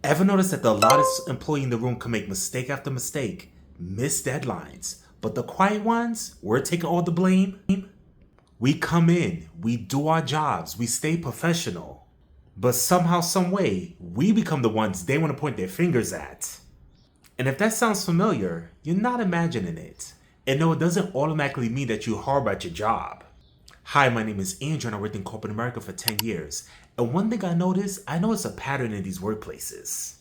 Ever notice that the loudest employee in the room can make mistake after mistake, miss deadlines, but the quiet ones, we're taking all the blame? We come in, we do our jobs, we stay professional, but somehow, some way, we become the ones they want to point their fingers at. And if that sounds familiar, you're not imagining it. And no, it doesn't automatically mean that you harbor at your job. Hi, my name is Andrew and I worked in corporate America for 10 years. And one thing I noticed a pattern in these workplaces.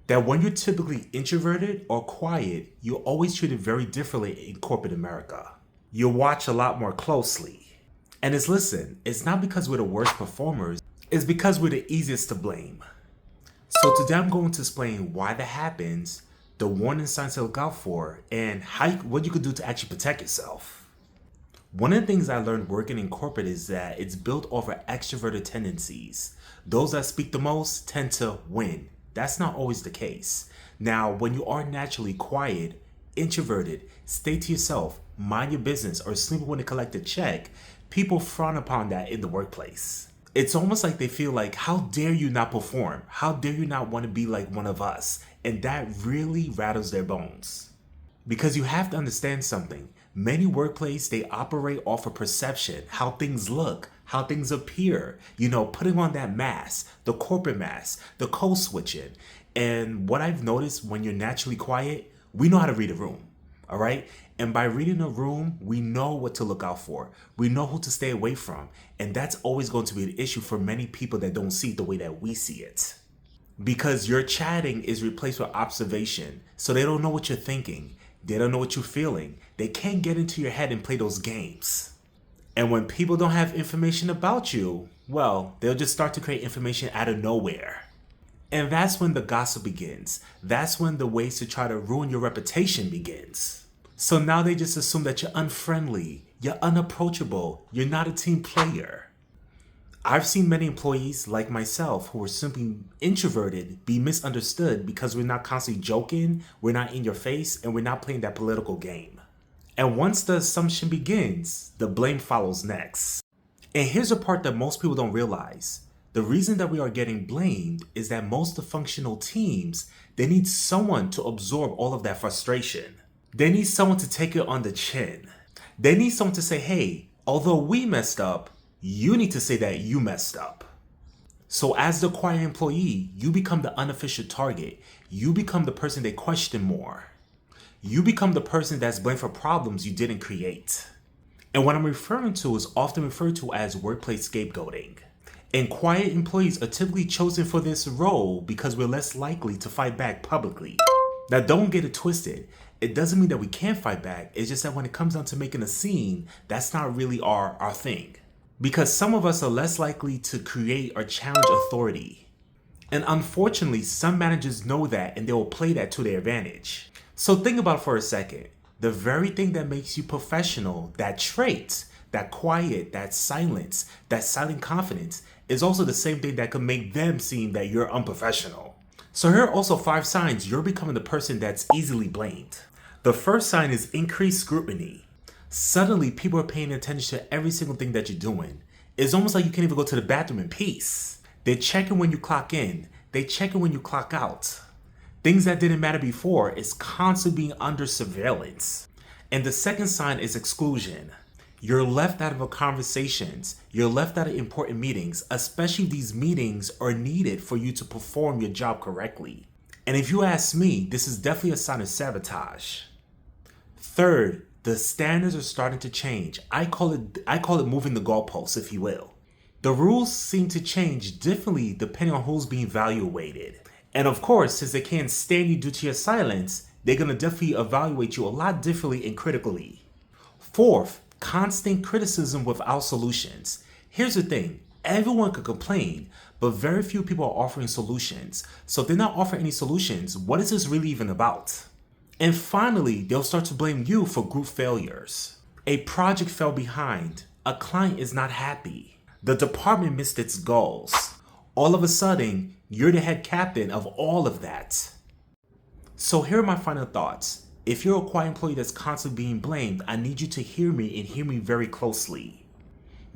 That when you're typically introverted or quiet, you're always treated very differently in corporate America. You're watched a lot more closely. And it's not because we're the worst performers, it's because we're the easiest to blame. So today I'm going to explain why that happens, the warning signs to look out for, and what you could do to actually protect yourself. One of the things I learned working in corporate is that it's built off of extroverted tendencies. Those that speak the most tend to win. That's not always the case. Now, when you are naturally quiet, introverted, stay to yourself, mind your business, or sleep when they collect a check, people frown upon that in the workplace. It's almost like they feel like, how dare you not perform? How dare you not want to be like one of us? And that really rattles their bones. Because you have to understand something. Many workplaces, they operate off of perception, how things look, how things appear, putting on that mask, the corporate mask, the code switching. And what I've noticed when you're naturally quiet, we know how to read a room, all right? And by reading a room, we know what to look out for. We know who to stay away from. And that's always going to be an issue for many people that don't see it the way that we see it. Because your chatting is replaced with observation, so they don't know what you're thinking. They don't know what you're feeling. They can't get into your head and play those games. And when people don't have information about you, well, they'll just start to create information out of nowhere. And that's when the gossip begins. That's when the ways to try to ruin your reputation begins. So now they just assume that you're unfriendly, you're unapproachable, you're not a team player. I've seen many employees like myself who are simply introverted be misunderstood because we're not constantly joking, we're not in your face, and we're not playing that political game. And once the assumption begins, the blame follows next. And here's the part that most people don't realize. The reason that we are getting blamed is that most dysfunctional teams, they need someone to absorb all of that frustration. They need someone to take it on the chin. They need someone to say, hey, although we messed up, you need to say that you messed up. So as the quiet employee, you become the unofficial target. You become the person they question more. You become the person that's blamed for problems you didn't create. And what I'm referring to is often referred to as workplace scapegoating. And quiet employees are typically chosen for this role because we're less likely to fight back publicly. Now don't get it twisted. It doesn't mean that we can't fight back. It's just that when it comes down to making a scene, that's not really our thing. Because some of us are less likely to create or challenge authority. And unfortunately, some managers know that and they will play that to their advantage. So think about it for a second. The very thing that makes you professional, that trait, that quiet, that silence, that silent confidence, is also the same thing that could make them seem that you're unprofessional. So here are also 5 signs you're becoming the person that's easily blamed. The first sign is increased scrutiny. Suddenly, people are paying attention to every single thing that you're doing. It's almost like you can't even go to the bathroom in peace. They're checking when you clock in. They checking when you clock out. Things that didn't matter before is constantly being under surveillance. And the second sign is exclusion. You're left out of conversations. You're left out of important meetings, especially if these meetings are needed for you to perform your job correctly. And if you ask me, this is definitely a sign of sabotage. Third, the standards are starting to change. I call it moving the goalposts, if you will. The rules seem to change differently depending on who's being evaluated. And of course, since they can't stand you due to your silence, they're going to definitely evaluate you a lot differently and critically. Fourth, constant criticism without solutions. Here's the thing. Everyone could complain, but very few people are offering solutions. So if they're not offering any solutions, what is this really even about? And finally, they'll start to blame you for group failures. A project fell behind. A client is not happy. The department missed its goals. All of a sudden, you're the head captain of all of that. So here are my final thoughts. If you're a quiet employee that's constantly being blamed, I need you to hear me and hear me very closely.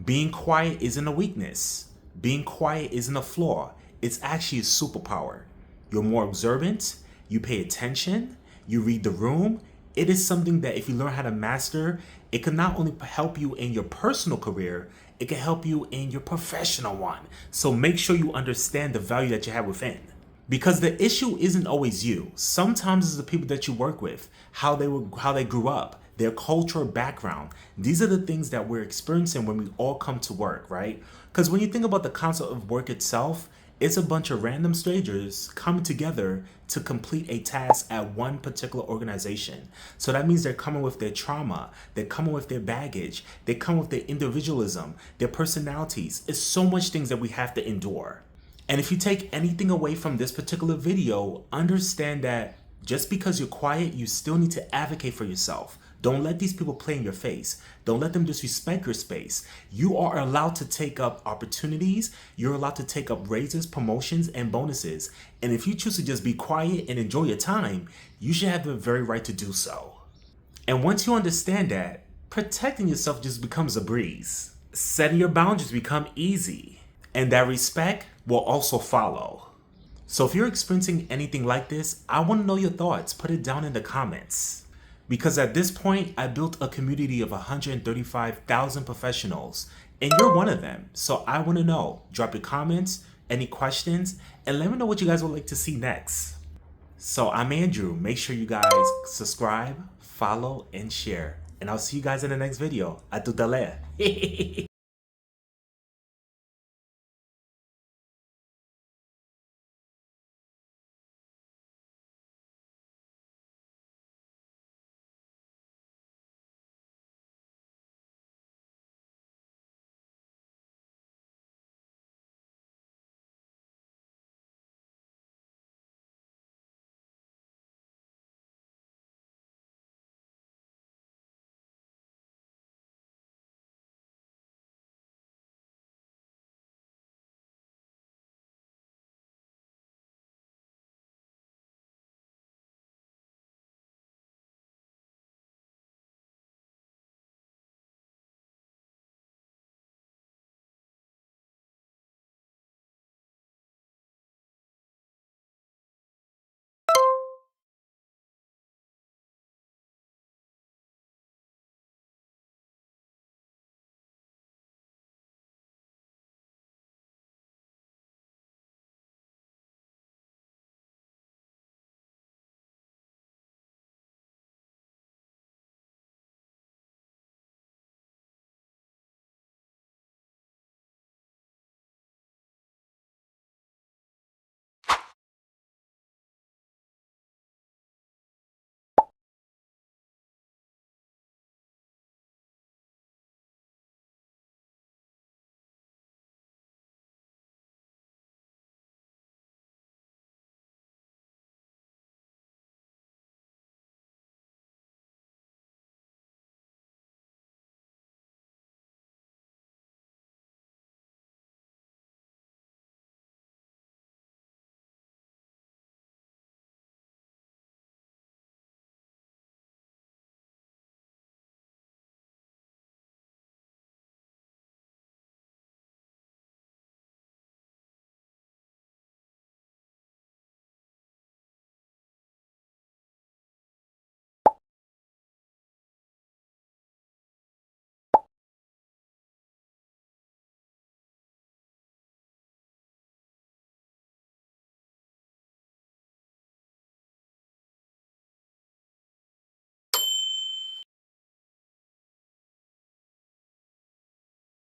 Being quiet isn't a weakness. Being quiet isn't a flaw. It's actually a superpower. you're more observant, you pay attention, you read the room. It is something that if you learn how to master, it can not only help you in your personal career, it can help you in your professional one. So make sure you understand the value that you have within. Because the issue isn't always you. Sometimes it's the people that you work with, how they grew up, their cultural background. These are the things that we're experiencing when we all come to work, right? Because when you think about the concept of work itself, it's a bunch of random strangers coming together to complete a task at one particular organization. So that means they're coming with their trauma, they're coming with their baggage, they come with their individualism, their personalities. It's so much things that we have to endure. And if you take anything away from this particular video, understand that just because you're quiet, you still need to advocate for yourself. Don't let these people play in your face. Don't let them disrespect your space. You are allowed to take up opportunities. You're allowed to take up raises, promotions, and bonuses. And if you choose to just be quiet and enjoy your time, you should have the very right to do so. And once you understand that, protecting yourself just becomes a breeze. Setting your boundaries become easy. And that respect will also follow. So if you're experiencing anything like this, I want to know your thoughts. Put it down in the comments. Because at this point, I built a community of 135,000 professionals, and you're one of them. So I want to know. Drop your comments, any questions, and let me know what you guys would like to see next. So I'm Andrew. Make sure you guys subscribe, follow, and share. And I'll see you guys in the next video. A tutela.